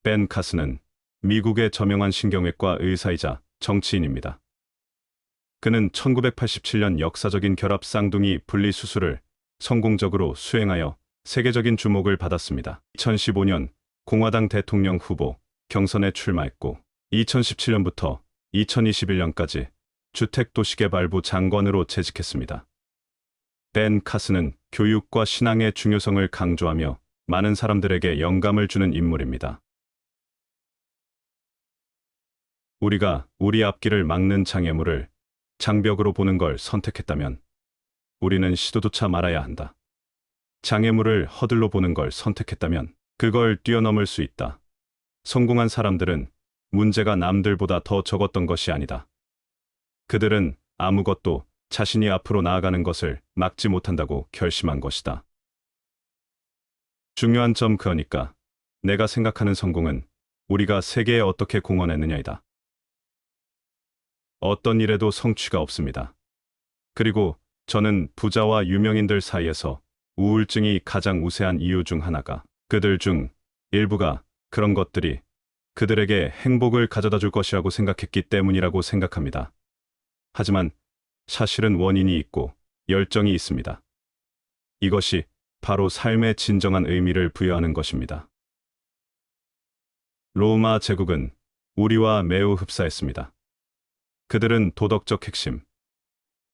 벤 카스는 미국의 저명한 신경외과 의사이자 정치인입니다. 그는 1987년 역사적인 결합 쌍둥이 분리수술을 성공적으로 수행하여 세계적인 주목을 받았습니다. 2015년 공화당 대통령 후보 경선에 출마했고 2017년부터 2021년까지 주택도시개발부 장관으로 재직했습니다. 벤 카스는 교육과 신앙의 중요성을 강조하며 많은 사람들에게 영감을 주는 인물입니다. 우리가 우리 앞길을 막는 장애물을 장벽으로 보는 걸 선택했다면 우리는 시도조차 말아야 한다. 장애물을 허들로 보는 걸 선택했다면 그걸 뛰어넘을 수 있다. 성공한 사람들은 문제가 남들보다 더 적었던 것이 아니다. 그들은 아무것도 자신이 앞으로 나아가는 것을 막지 못한다고 결심한 것이다. 중요한 점 그러니까 내가 생각하는 성공은 우리가 세계에 어떻게 공헌했느냐이다. 어떤 일에도 성취가 없습니다. 그리고 저는 부자와 유명인들 사이에서 우울증이 가장 우세한 이유 중 하나가 그들 중 일부가 그런 것들이 그들에게 행복을 가져다 줄 것이라고 생각했기 때문이라고 생각합니다. 하지만 사실은 원인이 있고 열정이 있습니다. 이것이 바로 삶의 진정한 의미를 부여하는 것입니다. 로마 제국은 우리와 매우 흡사했습니다. 그들은 도덕적 핵심,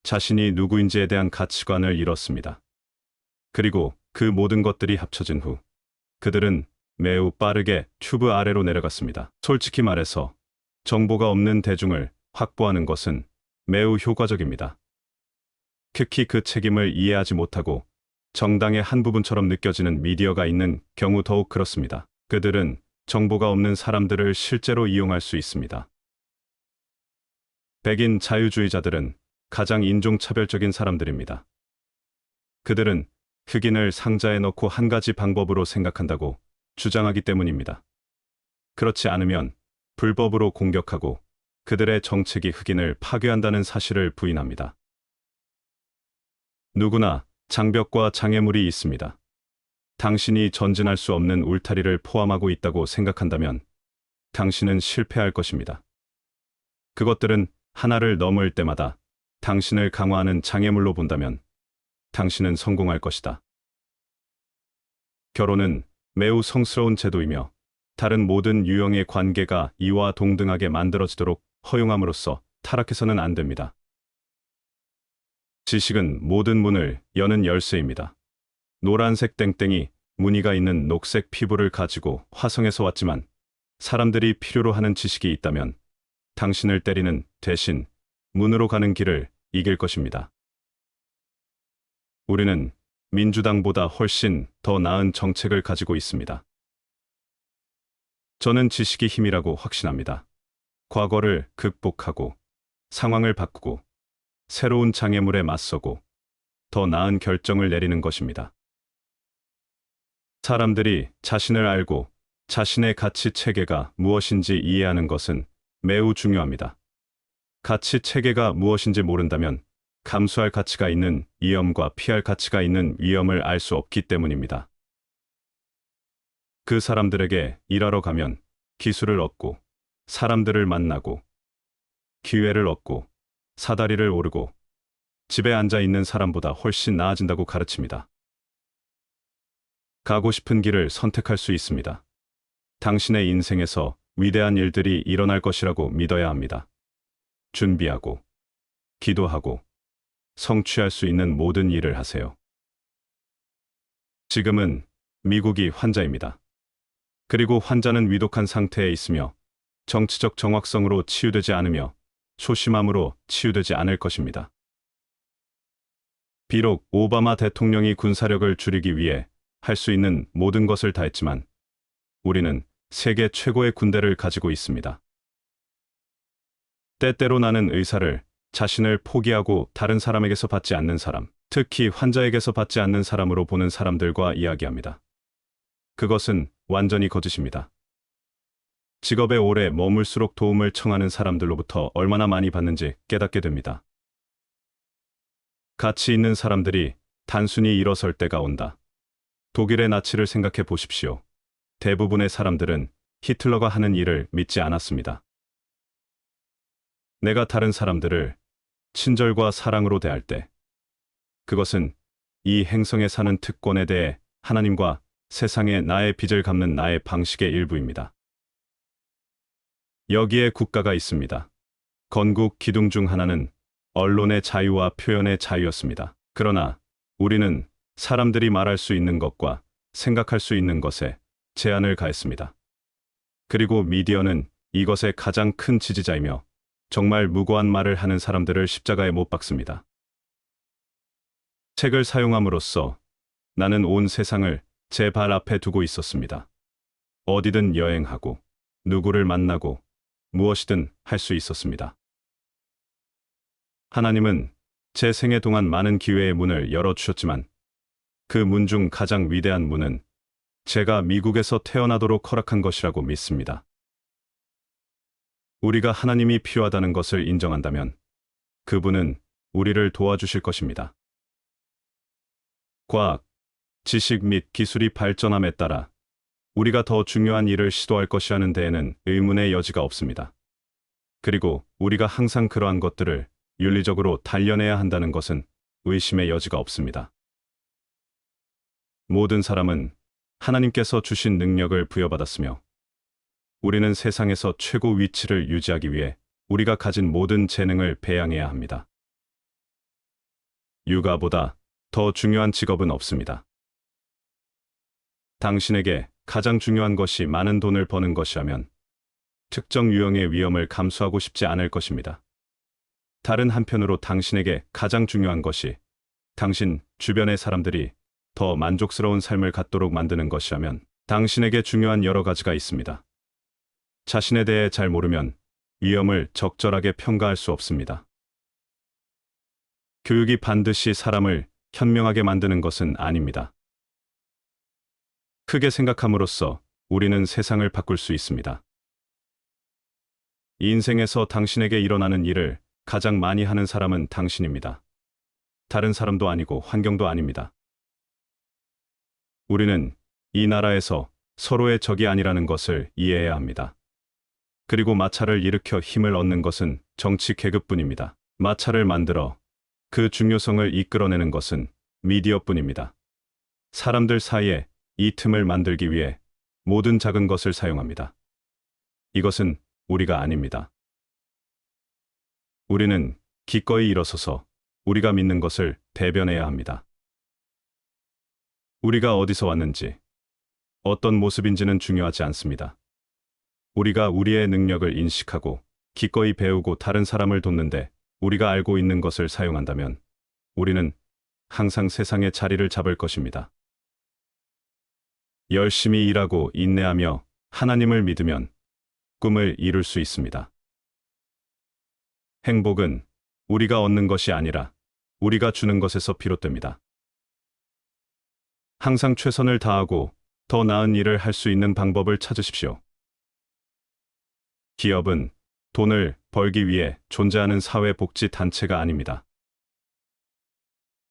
자신이 누구인지에 대한 가치관을 잃었습니다. 그리고 그 모든 것들이 합쳐진 후 그들은 매우 빠르게 튜브 아래로 내려갔습니다. 솔직히 말해서 정보가 없는 대중을 확보하는 것은 매우 효과적입니다. 특히 그 책임을 이해하지 못하고 정당의 한 부분처럼 느껴지는 미디어가 있는 경우 더욱 그렇습니다. 그들은 정보가 없는 사람들을 실제로 이용할 수 있습니다. 백인 자유주의자들은 가장 인종차별적인 사람들입니다. 그들은 흑인을 상자에 넣고 한 가지 방법으로 생각한다고 주장하기 때문입니다. 그렇지 않으면 불법으로 공격하고 그들의 정책이 흑인을 파괴한다는 사실을 부인합니다. 누구나 장벽과 장애물이 있습니다. 당신이 전진할 수 없는 울타리를 포함하고 있다고 생각한다면 당신은 실패할 것입니다. 그것들은 하나를 넘을 때마다 당신을 강화하는 장애물로 본다면 당신은 성공할 것이다. 결혼은 매우 성스러운 제도이며 다른 모든 유형의 관계가 이와 동등하게 만들어지도록 허용함으로써 타락해서는 안 됩니다. 지식은 모든 문을 여는 열쇠입니다. 노란색 땡땡이 무늬가 있는 녹색 피부를 가지고 화성에서 왔지만 사람들이 필요로 하는 지식이 있다면 당신을 때리는 대신 문으로 가는 길을 이길 것입니다. 우리는 민주당보다 훨씬 더 나은 정책을 가지고 있습니다. 저는 지식이 힘이라고 확신합니다. 과거를 극복하고 상황을 바꾸고 새로운 장애물에 맞서고 더 나은 결정을 내리는 것입니다. 사람들이 자신을 알고 자신의 가치 체계가 무엇인지 이해하는 것은 매우 중요합니다. 가치 체계가 무엇인지 모른다면 감수할 가치가 있는 위험과 피할 가치가 있는 위험을 알 수 없기 때문입니다. 그 사람들에게 일하러 가면 기술을 얻고 사람들을 만나고 기회를 얻고 사다리를 오르고 집에 앉아 있는 사람보다 훨씬 나아진다고 가르칩니다. 가고 싶은 길을 선택할 수 있습니다. 당신의 인생에서 위대한 일들이 일어날 것이라고 믿어야 합니다. 준비하고 기도하고 성취할 수 있는 모든 일을 하세요. 지금은 미국이 환자입니다. 그리고 환자는 위독한 상태에 있으며 정치적 정확성으로 치유되지 않으며 소심함으로 치유되지 않을 것입니다. 비록 오바마 대통령이 군사력을 줄이기 위해 할 수 있는 모든 것을 다했지만 우리는 세계 최고의 군대를 가지고 있습니다. 때때로 나는 의사를 자신을 포기하고 다른 사람에게서 받지 않는 사람, 특히 환자에게서 받지 않는 사람으로 보는 사람들과 이야기합니다. 그것은 완전히 거짓입니다. 직업에 오래 머물수록 도움을 청하는 사람들로부터 얼마나 많이 받는지 깨닫게 됩니다. 가치 있는 사람들이 단순히 일어설 때가 온다. 독일의 나치를 생각해 보십시오. 대부분의 사람들은 히틀러가 하는 일을 믿지 않았습니다. 내가 다른 사람들을 친절과 사랑으로 대할 때, 그것은 이 행성에 사는 특권에 대해 하나님과 세상에 나의 빚을 갚는 나의 방식의 일부입니다. 여기에 국가가 있습니다. 건국 기둥 중 하나는 언론의 자유와 표현의 자유였습니다. 그러나 우리는 사람들이 말할 수 있는 것과 생각할 수 있는 것에 제한을 가했습니다. 그리고 미디어는 이것의 가장 큰 지지자이며 정말 무고한 말을 하는 사람들을 십자가에 못 박습니다. 책을 사용함으로써 나는 온 세상을 제 발 앞에 두고 있었습니다. 어디든 여행하고 누구를 만나고 무엇이든 할 수 있었습니다. 하나님은 제 생애 동안 많은 기회의 문을 열어주셨지만 그 문 중 가장 위대한 문은 제가 미국에서 태어나도록 허락한 것이라고 믿습니다. 우리가 하나님이 필요하다는 것을 인정한다면 그분은 우리를 도와주실 것입니다. 과학, 지식 및 기술이 발전함에 따라 우리가 더 중요한 일을 시도할 것이라는 데에는 의문의 여지가 없습니다. 그리고 우리가 항상 그러한 것들을 윤리적으로 단련해야 한다는 것은 의심의 여지가 없습니다. 모든 사람은 하나님께서 주신 능력을 부여받았으며 우리는 세상에서 최고 위치를 유지하기 위해 우리가 가진 모든 재능을 배양해야 합니다. 육아보다 더 중요한 직업은 없습니다. 당신에게 가장 중요한 것이 많은 돈을 버는 것이라면 특정 유형의 위험을 감수하고 싶지 않을 것입니다. 다른 한편으로 당신에게 가장 중요한 것이 당신 주변의 사람들이 더 만족스러운 삶을 갖도록 만드는 것이라면 당신에게 중요한 여러 가지가 있습니다. 자신에 대해 잘 모르면 위험을 적절하게 평가할 수 없습니다. 교육이 반드시 사람을 현명하게 만드는 것은 아닙니다. 크게 생각함으로써 우리는 세상을 바꿀 수 있습니다. 인생에서 당신에게 일어나는 일을 가장 많이 하는 사람은 당신입니다. 다른 사람도 아니고 환경도 아닙니다. 우리는 이 나라에서 서로의 적이 아니라는 것을 이해해야 합니다. 그리고 마차를 일으켜 힘을 얻는 것은 정치 계급뿐입니다. 마차를 만들어 그 중요성을 이끌어내는 것은 미디어뿐입니다. 사람들 사이에 이 틈을 만들기 위해 모든 작은 것을 사용합니다. 이것은 우리가 아닙니다. 우리는 기꺼이 일어서서 우리가 믿는 것을 대변해야 합니다. 우리가 어디서 왔는지, 어떤 모습인지는 중요하지 않습니다. 우리가 우리의 능력을 인식하고 기꺼이 배우고 다른 사람을 돕는데 우리가 알고 있는 것을 사용한다면 우리는 항상 세상의 자리를 잡을 것입니다. 열심히 일하고 인내하며 하나님을 믿으면 꿈을 이룰 수 있습니다. 행복은 우리가 얻는 것이 아니라 우리가 주는 것에서 비롯됩니다. 항상 최선을 다하고 더 나은 일을 할 수 있는 방법을 찾으십시오. 기업은 돈을 벌기 위해 존재하는 사회복지 단체가 아닙니다.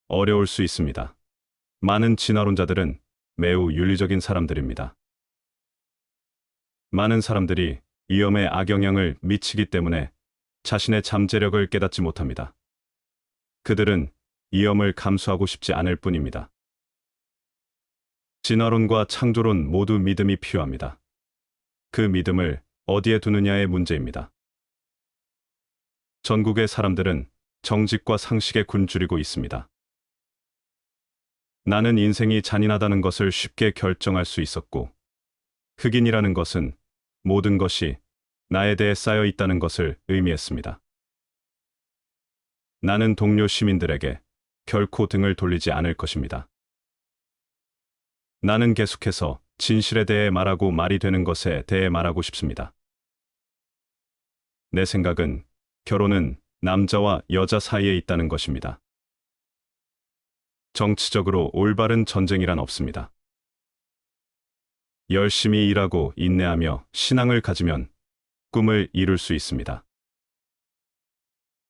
어려울 수 있습니다. 많은 진화론자들은 매우 윤리적인 사람들입니다. 많은 사람들이 위험에 악영향을 미치기 때문에 자신의 잠재력을 깨닫지 못합니다. 그들은 위험을 감수하고 싶지 않을 뿐입니다. 진화론과 창조론 모두 믿음이 필요합니다. 그 믿음을 어디에 두느냐의 문제입니다. 전국의 사람들은 정직과 상식에 굶주리고 있습니다. 나는 인생이 잔인하다는 것을 쉽게 결정할 수 있었고, 흑인이라는 것은 모든 것이 나에 대해 쌓여 있다는 것을 의미했습니다. 나는 동료 시민들에게 결코 등을 돌리지 않을 것입니다. 나는 계속해서 진실에 대해 말하고 말이 되는 것에 대해 말하고 싶습니다. 내 생각은 결혼은 남자와 여자 사이에 있다는 것입니다. 정치적으로 올바른 전쟁이란 없습니다. 열심히 일하고 인내하며 신앙을 가지면 꿈을 이룰 수 있습니다.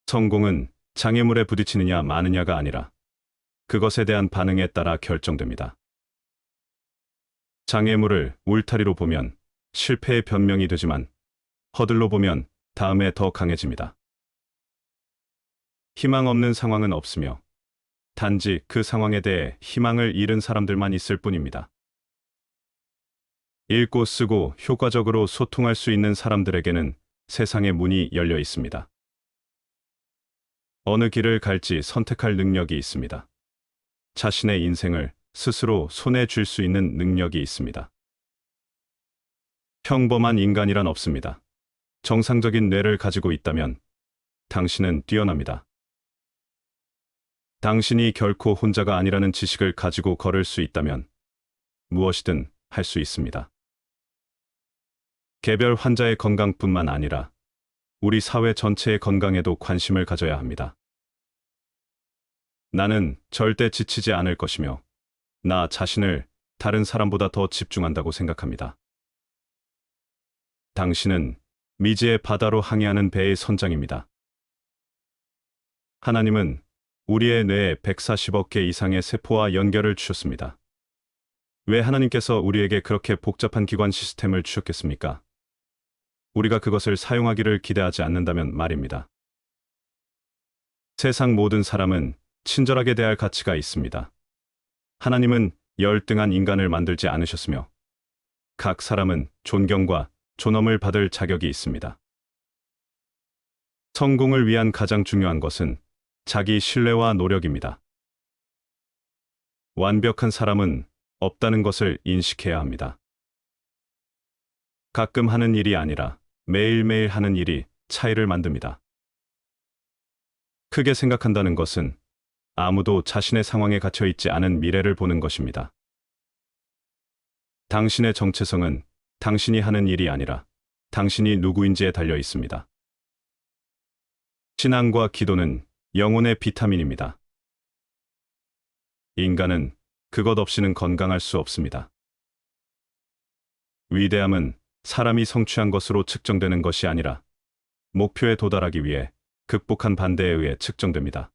성공은 장애물에 부딪히느냐 마느냐가 아니라 그것에 대한 반응에 따라 결정됩니다. 장애물을 울타리로 보면 실패의 변명이 되지만 허들로 보면 다음에 더 강해집니다. 희망 없는 상황은 없으며 단지 그 상황에 대해 희망을 잃은 사람들만 있을 뿐입니다. 읽고 쓰고 효과적으로 소통할 수 있는 사람들에게는 세상의 문이 열려 있습니다. 어느 길을 갈지 선택할 능력이 있습니다. 자신의 인생을 스스로 손에 쥘 수 있는 능력이 있습니다. 평범한 인간이란 없습니다. 정상적인 뇌를 가지고 있다면 당신은 뛰어납니다. 당신이 결코 혼자가 아니라는 지식을 가지고 걸을 수 있다면 무엇이든 할 수 있습니다. 개별 환자의 건강뿐만 아니라 우리 사회 전체의 건강에도 관심을 가져야 합니다. 나는 절대 지치지 않을 것이며 나 자신을 다른 사람보다 더 집중한다고 생각합니다. 당신은 미지의 바다로 항해하는 배의 선장입니다. 하나님은 우리의 뇌에 140억 개 이상의 세포와 연결을 주셨습니다. 왜 하나님께서 우리에게 그렇게 복잡한 기관 시스템을 주셨겠습니까? 우리가 그것을 사용하기를 기대하지 않는다면 말입니다. 세상 모든 사람은 친절하게 대할 가치가 있습니다. 하나님은 열등한 인간을 만들지 않으셨으며 각 사람은 존경과 존엄을 받을 자격이 있습니다. 성공을 위한 가장 중요한 것은 자기 신뢰와 노력입니다. 완벽한 사람은 없다는 것을 인식해야 합니다. 가끔 하는 일이 아니라 매일매일 하는 일이 차이를 만듭니다. 크게 생각한다는 것은 아무도 자신의 상황에 갇혀 있지 않은 미래를 보는 것입니다. 당신의 정체성은 당신이 하는 일이 아니라 당신이 누구인지에 달려 있습니다. 신앙과 기도는 영혼의 비타민입니다. 인간은 그것 없이는 건강할 수 없습니다. 위대함은 사람이 성취한 것으로 측정되는 것이 아니라 목표에 도달하기 위해 극복한 반대에 의해 측정됩니다.